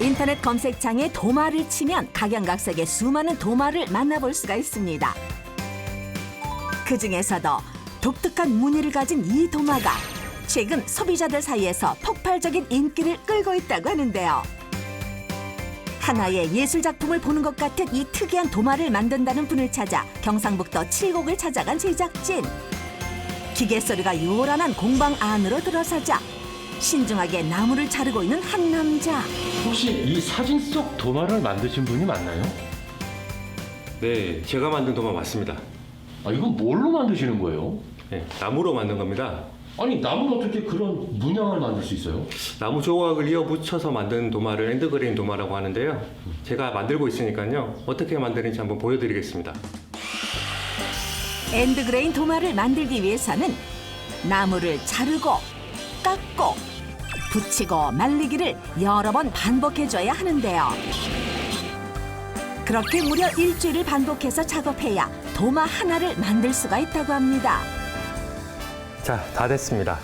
인터넷 검색창에 도마를 치면 각양각색의 수많은 도마를 만나볼 수가 있습니다. 그중에서도 독특한 무늬를 가진 이 도마가 최근 소비자들 사이에서 폭발적인 인기를 끌고 있다고 하는데요. 하나의 예술작품을 보는 것 같은 이 특이한 도마를 만든다는 분을 찾아 경상북도 칠곡을 찾아간 제작진. 기계 소리가 요란한 공방 안으로 들어서자 신중하게 나무를 자르고 있는 한 남자. 혹시 이 사진 속 도마를 만드신 분이 맞나요? 네, 제가 만든 도마 맞습니다. 아, 이건 뭘로 만드시는 거예요? 네, 나무로 만든 겁니다. 아니, 나무는 어떻게 그런 문양을 만들 수 있어요? 나무 조각을 이어 붙여서 만든 도마를 엔드그레인 도마라고 하는데요. 제가 만들고 있으니까요. 어떻게 만드는지 한번 보여드리겠습니다. 엔드그레인 도마를 만들기 위해서는 나무를 자르고 깎고 붙이고 말리기를 여러 번 반복해줘야 하는데요. 그렇게 무려 일주일을 반복해서 작업해야 도마 하나를 만들 수가 있다고 합니다. 자, 다 됐습니다.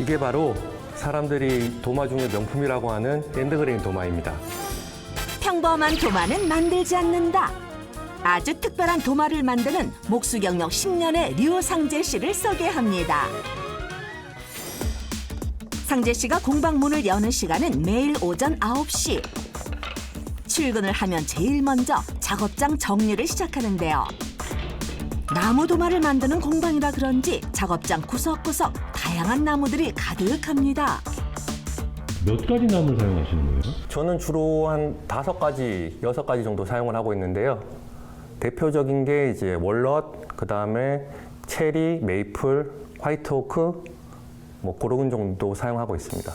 이게 바로 사람들이 도마 중에 명품이라고 하는 엔드그레인 도마입니다. 평범한 도마는 만들지 않는다. 아주 특별한 도마를 만드는 목수 경력 10년의 류상재 씨를 소개합니다. 상재 씨가 공방 문을 여는 시간은 매일 오전 9시. 출근을 하면 제일 먼저 작업장 정리를 시작하는데요. 나무 도마를 만드는 공방이라 그런지 작업장 구석구석 다양한 나무들이 가득합니다. 몇 가지 나무를 사용하시는 거예요? 저는 주로 한 5가지, 6가지 정도 사용을 하고 있는데요. 대표적인 게 이제 월넛, 그 다음에 체리, 메이플, 화이트 오크, 뭐 그런 정도 사용하고 있습니다.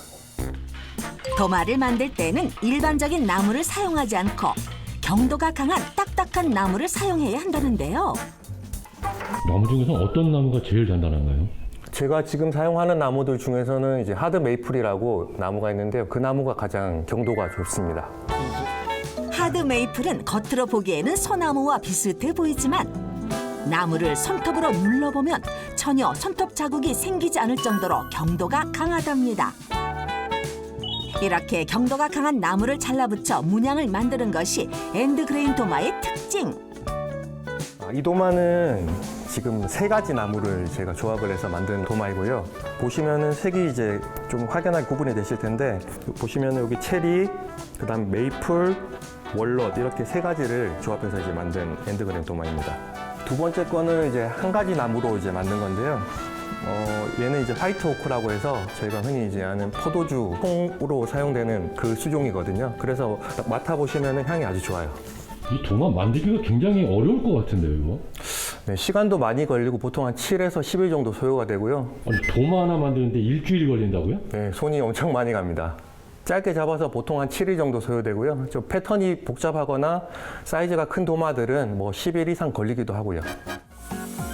도마를 만들 때는 일반적인 나무를 사용하지 않고 경도가 강한 딱딱한 나무를 사용해야 한다는데요. 나무 중에서 어떤 나무가 제일 단단한가요? 제가 지금 사용하는 나무들 중에서는 이제 하드 메이플이라고 나무가 있는데요. 그 나무가 가장 경도가 좋습니다. 하드 메이플은 겉으로 보기에는 소나무와 비슷해 보이지만 나무를 손톱으로 눌러보면 전혀 손톱 자국이 생기지 않을 정도로 경도가 강하답니다. 이렇게 경도가 강한 나무를 잘라붙여 문양을 만드는 것이 엔드그레인 도마의 특징. 이 도마는 지금 3가지 나무를 제가 조합을 해서 만든 도마이고요. 보시면은 색이 이제 좀 확연하게 구분이 되실 텐데 보시면은 여기 체리, 그다음 메이플, 월넛 이렇게 3가지를 조합해서 이제 만든 엔드그레인 도마입니다. 두 번째 거는 이제 한 가지 나무로 이제 만든 건데요. 얘는 이제 화이트 오크라고 해서 저희가 흔히 이제 아는 포도주 통으로 사용되는 그 수종이거든요. 그래서 맡아보시면은 향이 아주 좋아요. 이 도마 만들기가 굉장히 어려울 것 같은데요, 이거? 네, 시간도 많이 걸리고 보통 한 7에서 10일 정도 소요가 되고요. 아니, 도마 하나 만드는데 일주일이 걸린다고요? 네, 손이 엄청 많이 갑니다. 짧게 잡아서 보통 한 7일 정도 소요되고요. 좀 패턴이 복잡하거나 사이즈가 큰 도마들은 뭐 10일 이상 걸리기도 하고요.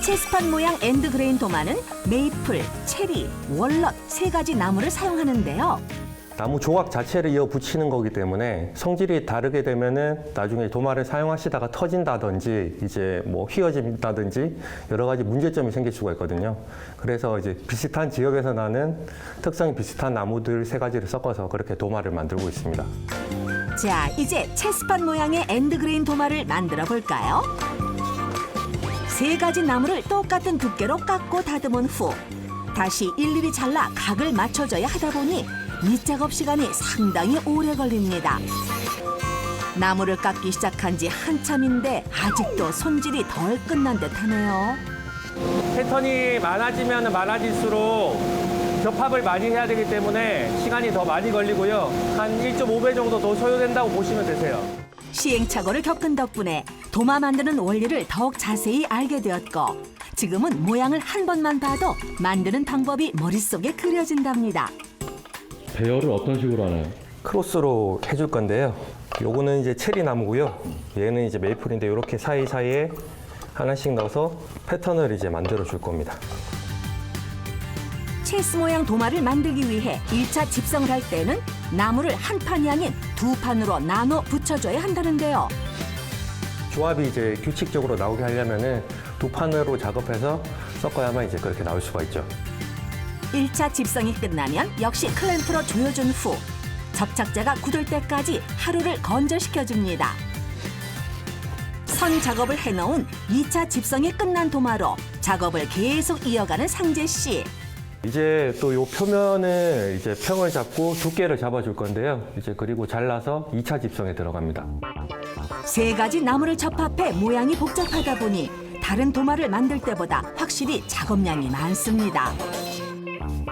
체스판 모양 엔드그레인 도마는 메이플, 체리, 월넛 3가지 나무를 사용하는데요. 나무 조각 자체를 이어 붙이는 거기 때문에 성질이 다르게 되면은 나중에 도마를 사용하시다가 터진다든지 이제 뭐 휘어진다든지 여러 가지 문제점이 생길 수가 있거든요. 그래서 이제 비슷한 지역에서 나는 특성이 비슷한 나무들 3가지를 섞어서 그렇게 도마를 만들고 있습니다. 자, 이제 체스판 모양의 엔드그레인 도마를 만들어 볼까요? 3가지 나무를 똑같은 두께로 깎고 다듬은 후 다시 일일이 잘라 각을 맞춰줘야 하다 보니 이 작업 시간이 상당히 오래 걸립니다. 나무를 깎기 시작한 지 한참인데 아직도 손질이 덜 끝난 듯하네요. 패턴이 많아지면 많아질수록 겹합을 많이 해야 되기 때문에 시간이 더 많이 걸리고요. 한 1.5배 정도 더 소요된다고 보시면 되세요. 시행착오를 겪은 덕분에 도마 만드는 원리를 더욱 자세히 알게 되었고 지금은 모양을 한 번만 봐도 만드는 방법이 머릿속에 그려진답니다. 배열을 어떤 식으로 하나요? 크로스로 해줄 건데요. 요거는 이제 체리 나무고요. 얘는 이제 메이플인데 이렇게 사이사이에 하나씩 넣어서 패턴을 이제 만들어 줄 겁니다. 체스 모양 도마를 만들기 위해 1차 집성을 할 때는 나무를 한 판이 아닌 2판으로 나눠 붙여줘야 한다는데요. 조합이 이제 규칙적으로 나오게 하려면은 2판으로 작업해서 섞어야만 이제 그렇게 나올 수가 있죠. 1차 집성이 끝나면 역시 클램프로 조여준 후 접착제가 굳을 때까지 하루를 건조시켜줍니다. 선 작업을 해놓은 2차 집성이 끝난 도마로 작업을 계속 이어가는 상재 씨. 이제 또 요 표면을 이제 평을 잡고 두께를 잡아줄 건데요. 이제 그리고 잘라서 2차 집성에 들어갑니다. 3가지 나무를 접합해 모양이 복잡하다 보니 다른 도마를 만들 때보다 확실히 작업량이 많습니다.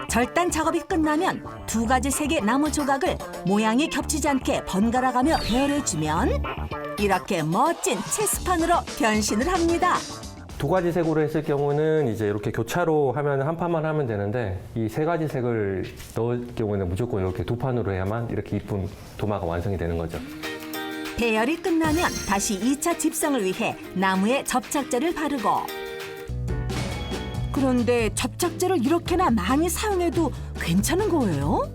절단 작업이 끝나면 2가지 색의 나무 조각을 모양이 겹치지 않게 번갈아가며 배열해주면 이렇게 멋진 체스판으로 변신을 합니다. 2가지 색으로 했을 경우는 이제 이렇게 교차로 하면 한 판만 하면 되는데 이 3가지 색을 넣을 경우는 무조건 이렇게 2판으로 해야만 이렇게 이쁜 도마가 완성이 되는 거죠. 배열이 끝나면 다시 2차 집성을 위해 나무에 접착제를 바르고, 그런데 접착제를 이렇게나 많이 사용해도 괜찮은 거예요?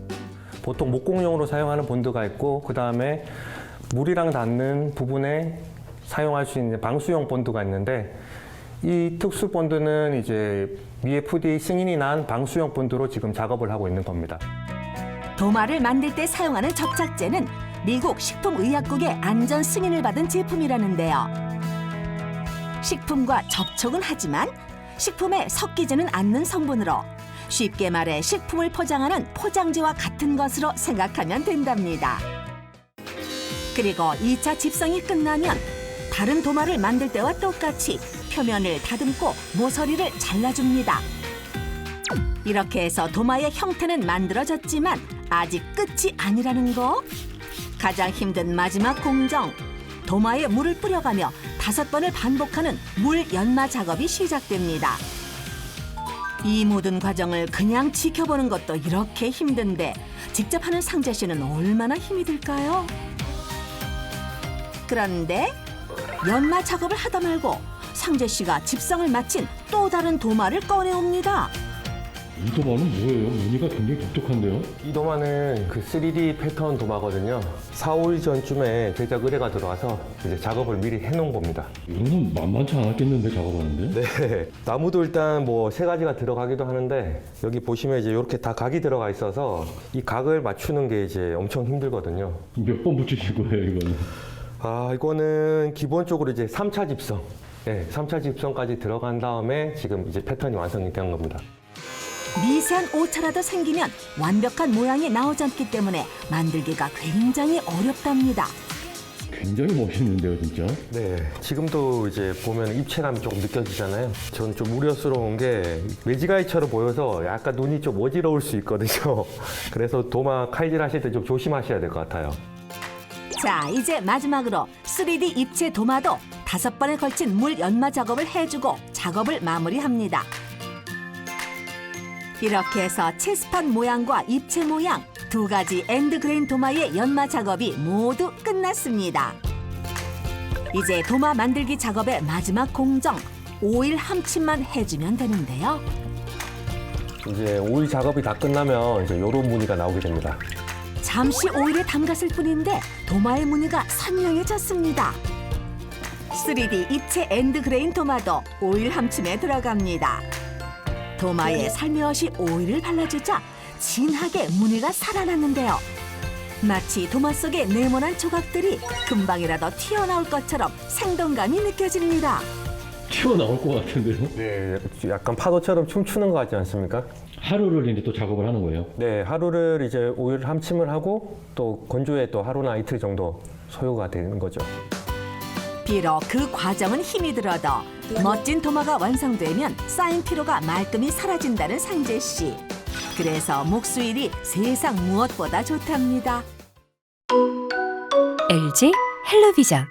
보통 목공용으로 사용하는 본드가 있고 그 다음에 물이랑 닿는 부분에 사용할 수 있는 방수용 본드가 있는데 이 특수 본드는 이제 미에프디 승인이 난 방수용 본드로 지금 작업을 하고 있는 겁니다. 도마를 만들 때 사용하는 접착제는 미국 식품의약국의 안전 승인을 받은 제품이라는데요. 식품과 접촉은 하지만 식품에 섞이지는 않는 성분으로 쉽게 말해 식품을 포장하는 포장지와 같은 것으로 생각하면 된답니다. 그리고 2차 집성이 끝나면 다른 도마를 만들 때와 똑같이 표면을 다듬고 모서리를 잘라줍니다. 이렇게 해서 도마의 형태는 만들어졌지만 아직 끝이 아니라는 거. 가장 힘든 마지막 공정. 도마에 물을 뿌려가며 5번을 반복하는 물 연마 작업이 시작됩니다. 이 모든 과정을 그냥 지켜보는 것도 이렇게 힘든데 직접 하는 상재 씨는 얼마나 힘이 들까요? 그런데 연마 작업을 하다 말고 상재 씨가 집성을 마친 또 다른 도마를 꺼내옵니다. 이 도마는 뭐예요? 무늬가 굉장히 독특한데요? 이 도마는 그 3D 패턴 도마거든요. 4, 5일 전쯤에 제작 의뢰가 들어와서 이제 작업을 미리 해놓은 겁니다. 이거는 만만치 않았겠는데, 작업하는데? 네. 나무도 일단 뭐 3가지가 들어가기도 하는데 여기 보시면 이제 이렇게 다 각이 들어가 있어서 이 각을 맞추는 게 이제 엄청 힘들거든요. 몇 번 붙이실 거예요, 이거는? 이거는 기본적으로 이제 3차 집성. 네, 3차 집성까지 들어간 다음에 지금 이제 패턴이 완성이 된 겁니다. 미세한 오차라도 생기면 완벽한 모양이 나오지 않기 때문에 만들기가 굉장히 어렵답니다. 굉장히 멋있는데요, 진짜? 네, 지금도 이제 보면 입체감이 조금 느껴지잖아요. 저는 좀 우려스러운 게 매지가이처럼 보여서 약간 눈이 좀 어지러울 수 있거든요. 그래서 도마 칼질 하실 때 좀 조심하셔야 될 것 같아요. 자, 이제 마지막으로 3D 입체 도마도 5번에 걸친 물 연마 작업을 해주고 작업을 마무리합니다. 이렇게 해서 체스판 모양과 입체 모양 2가지 엔드그레인 도마의 연마 작업이 모두 끝났습니다. 이제 도마 만들기 작업의 마지막 공정, 오일 함침만 해주면 되는데요. 이제 오일 작업이 다 끝나면 이제 이런 무늬가 나오게 됩니다. 잠시 오일에 담갔을 뿐인데 도마의 무늬가 선명해졌습니다. 3D 입체 엔드그레인 도마도 오일 함침에 들어갑니다. 도마에 살며시 오일을 발라주자 진하게 무늬가 살아났는데요. 마치 도마 속의 네모난 조각들이 금방이라도 튀어나올 것처럼 생동감이 느껴집니다. 튀어나올 것 같은데요? 네, 약간 파도처럼 춤추는 거 같지 않습니까? 하루를 이제 또 작업을 하는 거예요? 네, 하루를 이제 오일 함침을 하고 또 건조에 또 하루나 이틀 정도 소요가 되는 거죠. 비록 그 과정은 힘이 들어도 멋진 도마가 완성되면 쌓인 피로가 말끔히 사라진다는 상재 씨. 그래서 목수일이 세상 무엇보다 좋답니다. LG 헬로비전